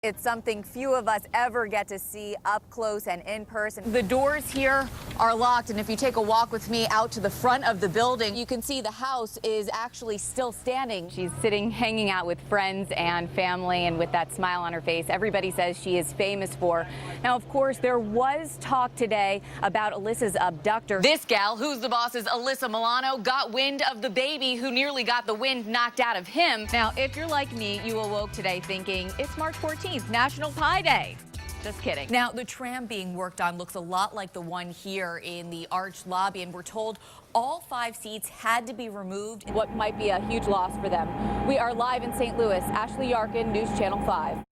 It's something few of us ever get to see up close and in person. The doors here are locked, and if you take a walk with me out to the front of the building, you can see the house is actually still standing. She's sitting, hanging out with friends and family, and with that smile on her face, everybody says she is famous for. Now, of course, there was talk today about Alyssa's abductor. This gal, who's the boss's Alyssa Milano, got wind of the baby who nearly got the wind knocked out of him. Now, if you're like me, you awoke today thinking it's March 14th. National Pie Day. Just kidding. Now, the tram being worked on looks a lot like the one here in the Arch lobby, and we're told all 5 seats had to be removed. What might be a huge loss for them. We are live in St. Louis. Ashley Yarchin, News Channel 5.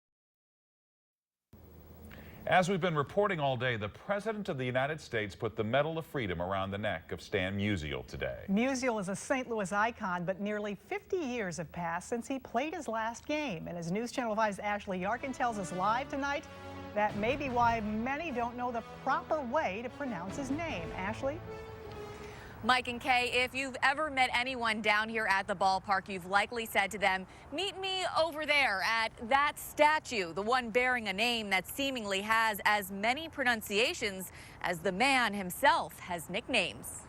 As we've been reporting all day, the President of the United States put the Medal of Freedom around the neck of Stan Musial today. Musial is a St. Louis icon, but nearly 50 years have passed since he played his last game. And as News Channel 5's Ashley Yarchin tells us live tonight, that may be why many don't know the proper way to pronounce his name. Ashley? Mike and Kay, if you've ever met anyone down here at the ballpark, you've likely said to them, meet me over there at that statue, the one bearing a name that seemingly has as many pronunciations as the man himself has nicknames.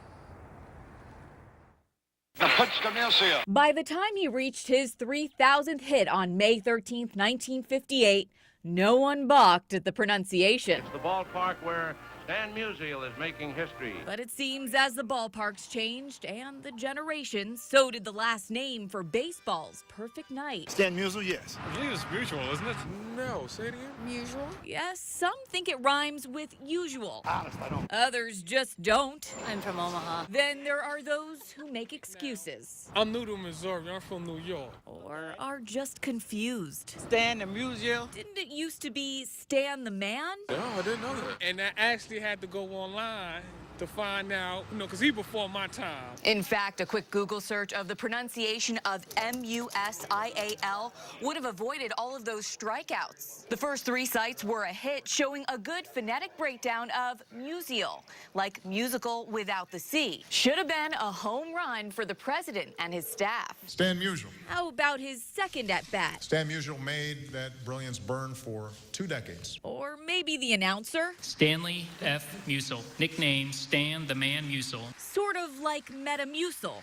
By the time he reached his 3,000th hit on May 13th, 1958, no one balked at the pronunciation. It's the ballpark where Stan Musial is making history. But it seems as the ballparks changed and the generations, so did the last name for baseball's perfect night. Stan Musial, yes. I believe it's mutual, isn't it? No, say it again. Usual? Yes, some think it rhymes with usual. Honest, I don't. Others just don't. I'm from Omaha. Then there are those who make excuses. I'm new to Missouri. I'm from New York. Or are just confused. Stan the Musial. Didn't it used to be Stan the Man? No, I didn't know that. And I actually had to go online to find out, because he before my time. In fact, a quick Google search of the pronunciation of M-U-S-I-A-L would have avoided all of those strikeouts. The first 3 sites were a hit, showing a good phonetic breakdown of Musial, like musical without the C. Should have been a home run for the president and his staff. Stan Musial. How about his second at-bat? Stan Musial made that brilliance burn for 2 decades. Or maybe the announcer? Stanley F. Musial, nicknamed Stan the Man Musial. Sort of like Metamucil,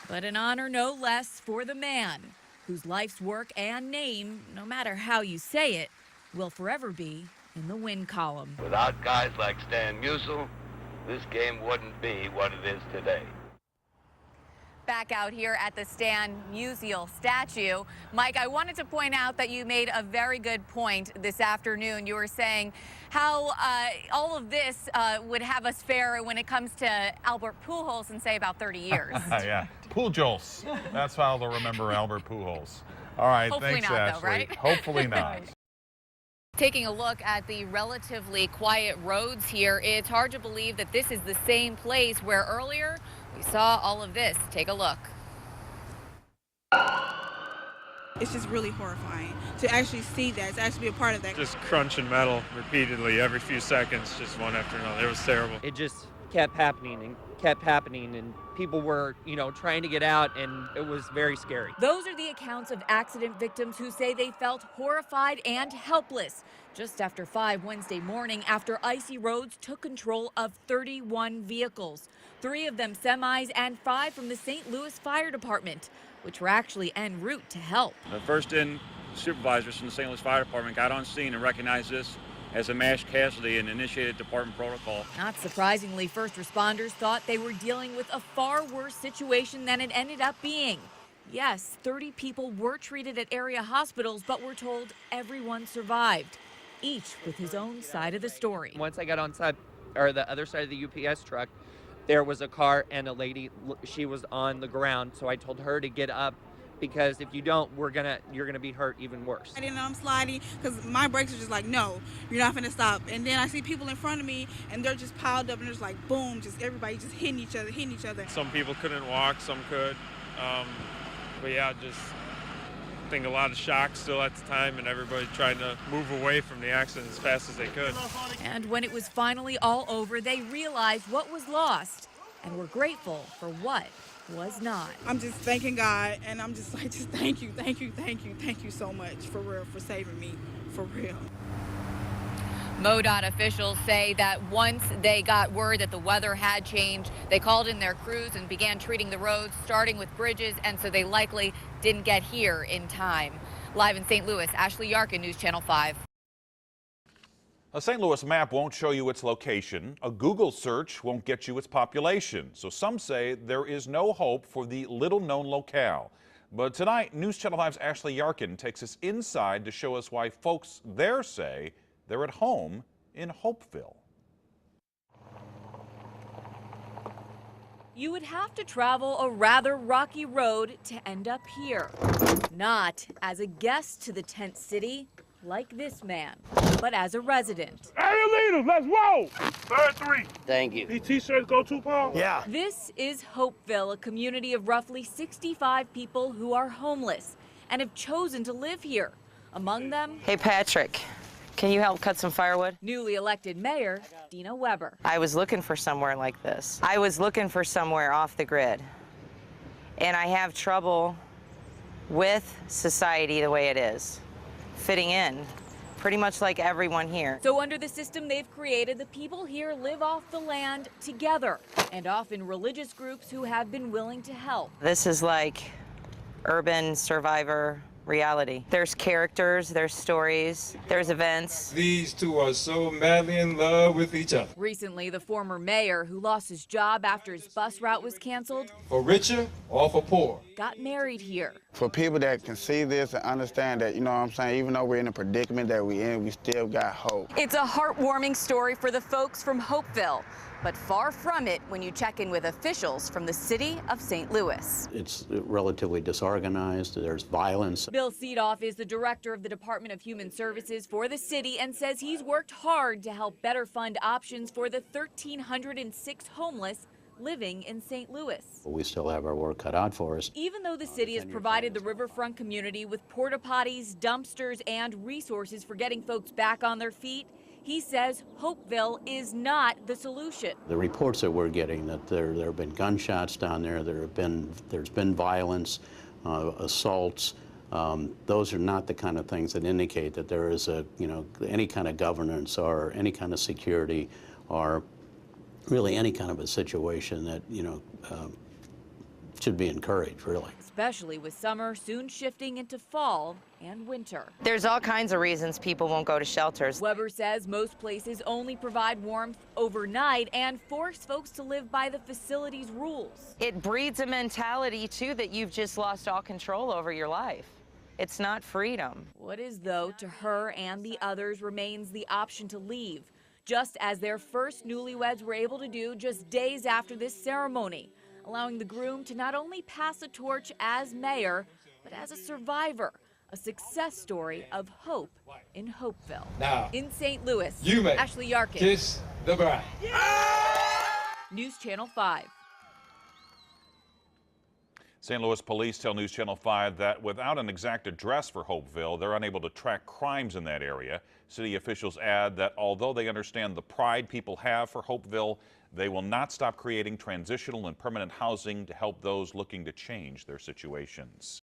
but an honor no less for the man whose life's work and name, no matter how you say it, will forever be in the win column. Without guys like Stan Musial, this game wouldn't be what it is today. Back out here at the Stan Musial statue, Mike, I wanted to point out that you made a very good point this afternoon. You were saying how all of this would have us fare when it comes to Albert Pujols in, say, about 30 years. Yeah, Pujols. That's how they'll remember Albert Pujols. All right, Hopefully thanks, not, Ashley. though, right? Hopefully not. Taking a look at the relatively quiet roads here, it's hard to believe that this is the same place where earlier we saw all of this. Take a look. It's just really horrifying to actually see that, to actually be a part of that. Just crunching metal repeatedly every few seconds, just one after another. It was terrible. It just kept happening, and people were, trying to get out, and it was very scary. Those are the accounts of accident victims who say they felt horrified and helpless just after 5 Wednesday morning, after icy roads took control of 31 vehicles, 3 of them semis and 5 from the St. Louis Fire Department, which were actually en route to help. The first-in supervisors from the St. Louis Fire Department got on scene and recognized this as a mass casualty and initiated department protocol. Not surprisingly, first responders thought they were dealing with a far worse situation than it ended up being. Yes, 30 people were treated at area hospitals, but we're told everyone survived, each with his own side of the story. Once I got on the other side of the UPS truck, there was a car and a lady. She was on the ground, so I told her to get up, because if you don't, you're gonna be hurt even worse. And I'm sliding because my brakes are just like, no, you're not gonna stop. And then I see people in front of me, and they're just piled up, and there's like boom, just everybody just hitting each other. Some people couldn't walk, some could. But yeah, just think a lot of shock still at the time, and everybody trying to move away from the accident as fast as they could. And when it was finally all over, they realized what was lost and were grateful for what was not. I'm just thanking God, and I'm just like, just thank you so much, for real, for saving me, for real. MoDOT officials say that once they got word that the weather had changed, they called in their crews and began treating the roads, starting with bridges, and so they likely didn't get here in time. Live in St. Louis, Ashley Yarchin, News Channel 5. A St. Louis map won't show you its location. A Google search won't get you its population. So some say there is no hope for the little-known locale. But tonight, News Channel 5's Ashley Yarchin takes us inside to show us why folks there say they're at home in Hopeville. You would have to travel a rather rocky road to end up here. Not as a guest to the tent city like this man, but as a resident. Hey, leaders, let's roll! Third 3. Thank you. These t-shirts go too far? Yeah. This is Hopeville, a community of roughly 65 people who are homeless and have chosen to live here. Among them, Hey, Patrick, can you help cut some firewood? newly elected Mayor Dina Weber. I was looking for somewhere like this. I was looking for somewhere off the grid. And I have trouble with society the way it is, fitting in, pretty much like everyone here. So under the system they've created, the people here live off the land together, and often religious groups who have been willing to help. This is like urban survivor reality. There's characters, there's stories, there's events. These two are so madly in love with each other. Recently, the former mayor, who lost his job after his bus route was canceled, For richer or for poor. got married here. For people that can see this and understand that, you know what I'm saying, even though we're in a predicament that we're in, we still got hope. It's a heartwarming story for the folks from Hopeville, but far from it when you check in with officials from the city of St. Louis. It's relatively disorganized. There's violence. Bill Seedoff is the director of the Department of Human Services for the city and says he's worked hard to help better fund options for the 1,306 homeless living in St. Louis. We still have our work cut out for us. Even though the city has provided the riverfront community with porta potties, dumpsters, and resources for getting folks back on their feet, he says Hopeville is not the solution. The reports that we're getting that there have been gunshots down there, there's been violence, assaults. Those are not the kind of things that indicate that there is any kind of governance or any kind of security or really any kind of a situation that should be encouraged, really. Especially with summer soon shifting into fall and winter. There's all kinds of reasons people won't go to shelters. Weber says most places only provide warmth overnight and force folks to live by the facility's rules. It breeds a mentality, too, that you've just lost all control over your life. It's not freedom. What is, though, to her and the others remains the option to leave, just as their first newlyweds were able to do just days after this ceremony, allowing the groom to not only pass the torch as mayor, but as a survivor, a success story of hope in Hopeville. Now, in St. Louis, you may Ashley Yarchin, kiss the bride. News Channel 5. St. Louis police tell News Channel 5 that without an exact address for Hopeville, they're unable to track crimes in that area. City officials add that although they understand the pride people have for Hopeville, they will not stop creating transitional and permanent housing to help those looking to change their situations.